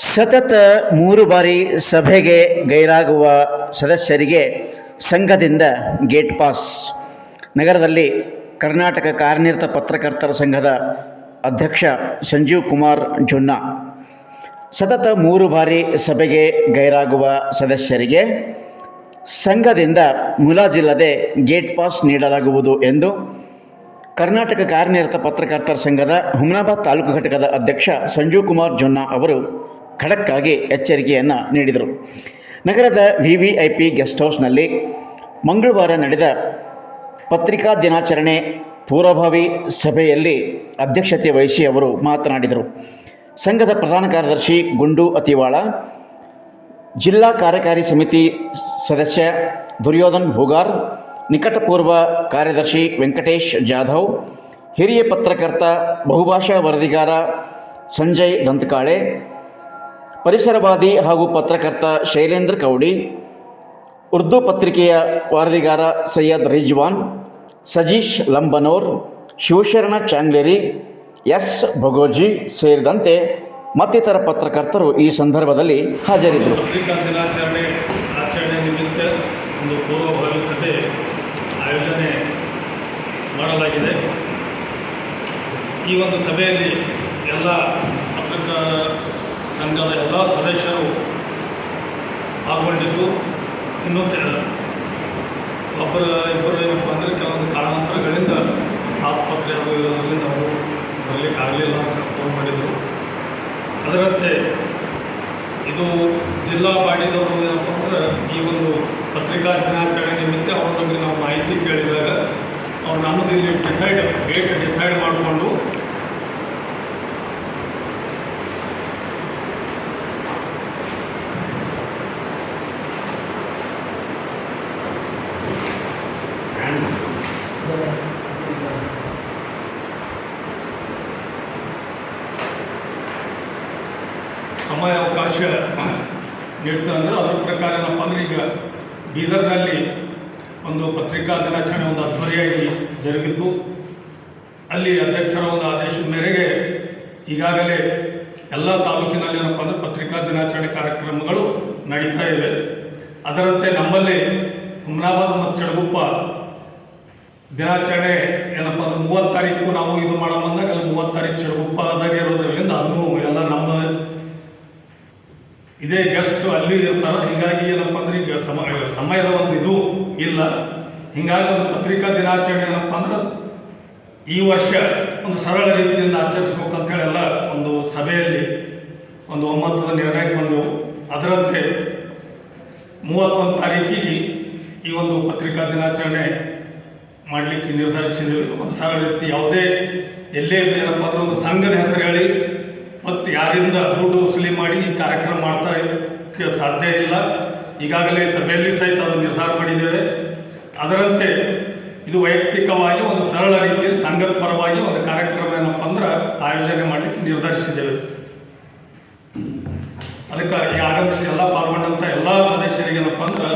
ಸತತ 3 ಬಾರಿ ಸಭೆಗೆ ಗೈರಾಗುವ ಸದಸ್ಯರಿಗೆ ಸಂಘದಿಂದ ಗೇಟ್ ಪಾಸ್. ನಗರದಲ್ಲಿ ಕರ್ನಾಟಕ ಕಾರ್ಯನಿರತ ಪತ್ರಕರ್ತರ ಸಂಘದ ಅಧ್ಯಕ್ಷ ಸಂಜೀವ್ ಕುಮಾರ್ ಜೊನ್ನ ಸತತ 3 ಬಾರಿ ಸಭೆಗೆ ಗೈರಾಗುವ ಸದಸ್ಯರಿಗೆ ಸಂಘದಿಂದ ಮುಲಾಜಿಲ್ಲದೆ ಗೇಟ್ ಪಾಸ್ ನೀಡಲಾಗುವುದು ಎಂದು ಕರ್ನಾಟಕ ಕಾರ್ಯನಿರತ ಪತ್ರಕರ್ತರ ಸಂಘದ ಹುಮನಾಬಾದ್ ತಾಲೂಕು ಘಟಕದ ಅಧ್ಯಕ್ಷ ಸಂಜೀವ್ ಕುಮಾರ್ ಜೊನ್ನ ಅವರು ಖಡಕ್ಕಾಗಿ ಎಚ್ಚರಿಕೆಯನ್ನು ನೀಡಿದರು. ನಗರದ VVIP ಗೆಸ್ಟ್ ಹೌಸ್ನಲ್ಲಿ ಮಂಗಳವಾರ ನಡೆದ ಪತ್ರಿಕಾ ದಿನಾಚರಣೆ ಪೂರ್ವಭಾವಿ ಸಭೆಯಲ್ಲಿ ಅಧ್ಯಕ್ಷತೆ ವಹಿಸಿ ಅವರು ಮಾತನಾಡಿದರು. ಸಂಘದ ಪ್ರಧಾನ ಕಾರ್ಯದರ್ಶಿ ಗುಂಡು ಅತಿವಾಳ, ಜಿಲ್ಲಾ ಕಾರ್ಯಕಾರಿ ಸಮಿತಿ ಸದಸ್ಯ ದುರ್ಯೋಧನ್ ಭೂಗಾರ್, ನಿಕಟಪೂರ್ವ ಕಾರ್ಯದರ್ಶಿ ವೆಂಕಟೇಶ್ ಜಾಧವ್, ಹಿರಿಯ ಪತ್ರಕರ್ತ ಬಹುಭಾಷಾ ವರದಿಗಾರ ಸಂಜಯ್ ದಂತಕಾಳೆ, ಪರಿಸರವಾದಿ ಹಾಗೂ ಪತ್ರಕರ್ತ ಶೈಲೇಂದ್ರ ಕೌಡಿ, ಉರ್ದು ಪತ್ರಿಕೆಯ ವರದಿಗಾರ ಸೈಯದ್ ರಿಜ್ವಾನ್, ಸಜೀಶ್ ಲಂಬನೋರ್, ಶಿವಶರಣ ಚಾಂಗ್ಲೇರಿ, ಎಸ್ ಭಗೋಜಿ ಸೇರಿದಂತೆ ಮತ್ತಿತರ ಪತ್ರಕರ್ತರು ಈ ಸಂದರ್ಭದಲ್ಲಿ ಹಾಜರಿದ್ದರು. ಪತ್ರಿಕಾ ಆಚರಣೆ ನಿಮಿತ್ತ ಒಂದು ಪೂರ್ವಭಾವಿ ಸಭೆ ಆಯೋಜನೆ ಮಾಡಲಾಗಿದೆ. ಈ ಒಂದು ಸಭೆಯಲ್ಲಿ ಎಲ್ಲ ಪತ್ರಿಕಾ ಸಂಘದ ಎಲ್ಲ ಸದಸ್ಯರು ಪಾಲ್ಗೊಂಡಿದ್ದು, ಇನ್ನೂ ಇಬ್ಬರು ಏನಪ್ಪ ಅಂದರೆ ಕೆಲವೊಂದು ಕಾರಣಾಂತರಗಳಿಂದ ಆಸ್ಪತ್ರೆ ಅದು ಇರೋದ್ರಿಂದ ಅವರು ಬರಲಿಕ್ಕೆ ಆಗಲಿಲ್ಲ ಅಂತ ಫೋನ್ ಮಾಡಿದರು. ಅದರಂತೆ ಇದು ಜಿಲ್ಲಾ ಬಾಡಿದವರು ಏನಪ್ಪ ಅಂದ್ರೆ ಈ ಒಂದು ಪತ್ರಿಕಾ ದಿನಾಚರಣೆ ನಿಮಿತ್ತ ಅವ್ರ ಬಗ್ಗೆ ನಾವು ಮಾಹಿತಿ ಕೇಳಿದಾಗ ಅವ್ರು ನಮ್ಮದು ಇಲ್ಲಿ ಡೇಟ್ ಡಿಸೈಡ್ ಮಾಡಿಕೊಂಡು ಸಮಯ ಅವಕಾಶ ನೀಡ್ತಾರೆ. ಅಂದರೆ ಅದ್ರ ಪ್ರಕಾರ ಏನಪ್ಪ ಅಂದರೆ ಈಗ ಬೀದರ್ನಲ್ಲಿ ಒಂದು ಪತ್ರಿಕಾ ದಿನಾಚರಣೆ ಒಂದು ಅದ್ಧೂರಿಯಾಗಿ ಜರುಗಿತು. ಅಲ್ಲಿ ಅಧ್ಯಕ್ಷರ ಒಂದು ಆದೇಶದ ಮೇರೆಗೆ ಈಗಾಗಲೇ ಎಲ್ಲ ತಾಲೂಕಿನಲ್ಲಿ ಏನಪ್ಪ ಅಂದರೆ ಪತ್ರಿಕಾ ದಿನಾಚರಣೆ ಕಾರ್ಯಕ್ರಮಗಳು ನಡೀತಾ ಇವೆ. ಅದರಂತೆ ನಮ್ಮಲ್ಲಿ ಹುಮನಾಬಾದ್ ಮತ್ತು ಚಡಗುಪ್ಪ ದಿನಾಚರಣೆ ಏನಪ್ಪ ಅಂದ್ರೆ 30 ತಾರೀಕು ನಾವು ಇದು ಮಾಡೋ ಬಂದಾಗ ಅಲ್ಲಿ 30 ತಾರೀಕು ಚಡಗುಪ್ಪದಾಗೆ ಇರೋದ್ರಿಂದ ಅದನ್ನು ಎಲ್ಲ ನಮ್ಮ ಇದೇ ಗೆಸ್ಟ್ ಅಲ್ಲಿ ಇರ್ತಾರೆ. ಹೀಗಾಗಿ ಏನಪ್ಪ ಅಂದರೆ ಈಗ ಸಮಯದ ಒಂದು ಇದು ಇಲ್ಲ. ಹೀಗಾಗಿ ಒಂದು ಪತ್ರಿಕಾ ದಿನಾಚರಣೆ ಏನಪ್ಪ ಅಂದ್ರೆ ಈ ವರ್ಷ ಒಂದು ಸರಳ ರೀತಿಯಿಂದ ಆಚರಿಸ್ಬೇಕಂತೇಳಿ ಎಲ್ಲ ಒಂದು ಸಭೆಯಲ್ಲಿ ಒಂದು ಒಮ್ಮತದ ನಿರ್ಣಯಕ್ಕೆ ಬಂದೆವು. ಅದರಂತೆ 31 ತಾರೀಕಿಗೆ ಈ ಒಂದು ಪತ್ರಿಕಾ ದಿನಾಚರಣೆ ಮಾಡಲಿಕ್ಕೆ ನಿರ್ಧರಿಸಿದ್ದೀವಿ. ಒಂದು ಸರಳ ರೀತಿ ಯಾವುದೇ ಎಲ್ಲೇ ಏನಪ್ಪ ಅಂದ್ರೆ ಒಂದು ಸಂಘದ ಹೆಸರು ಹೇಳಿ ಮತ್ತು ಯಾರಿಂದ ದುಡ್ಡು ವಸೂಲಿ ಮಾಡಿ ಈ ಕಾರ್ಯಕ್ರಮ ಮಾಡ್ತಾ ಇರೋಕ್ಕೆ ಸಾಧ್ಯ ಇಲ್ಲ. ಈಗಾಗಲೇ ಸಭೆಯಲ್ಲಿ ಸಹಿತ ಅದು ನಿರ್ಧಾರ ಮಾಡಿದ್ದೇವೆ. ಅದರಂತೆ ಇದು ವೈಯಕ್ತಿಕವಾಗಿ ಒಂದು ಸರಳ ರೀತಿಯಲ್ಲಿ ಸಂಘದ ಪರವಾಗಿ ಒಂದು ಕಾರ್ಯಕ್ರಮ ಏನಪ್ಪ ಅಂದ್ರೆ ಆಯೋಜನೆ ಮಾಡಲಿಕ್ಕೆ ನಿರ್ಧರಿಸಿದ್ದೇವೆ. ಅದಕ್ಕೆ ಈ ಆಗಮಿಸಿ ಎಲ್ಲ ಪಾಲ್ಗೊಂಡಂಥ ಎಲ್ಲ ಸದಸ್ಯರಿಗೆ ಏನಪ್ಪ ಅಂದ್ರೆ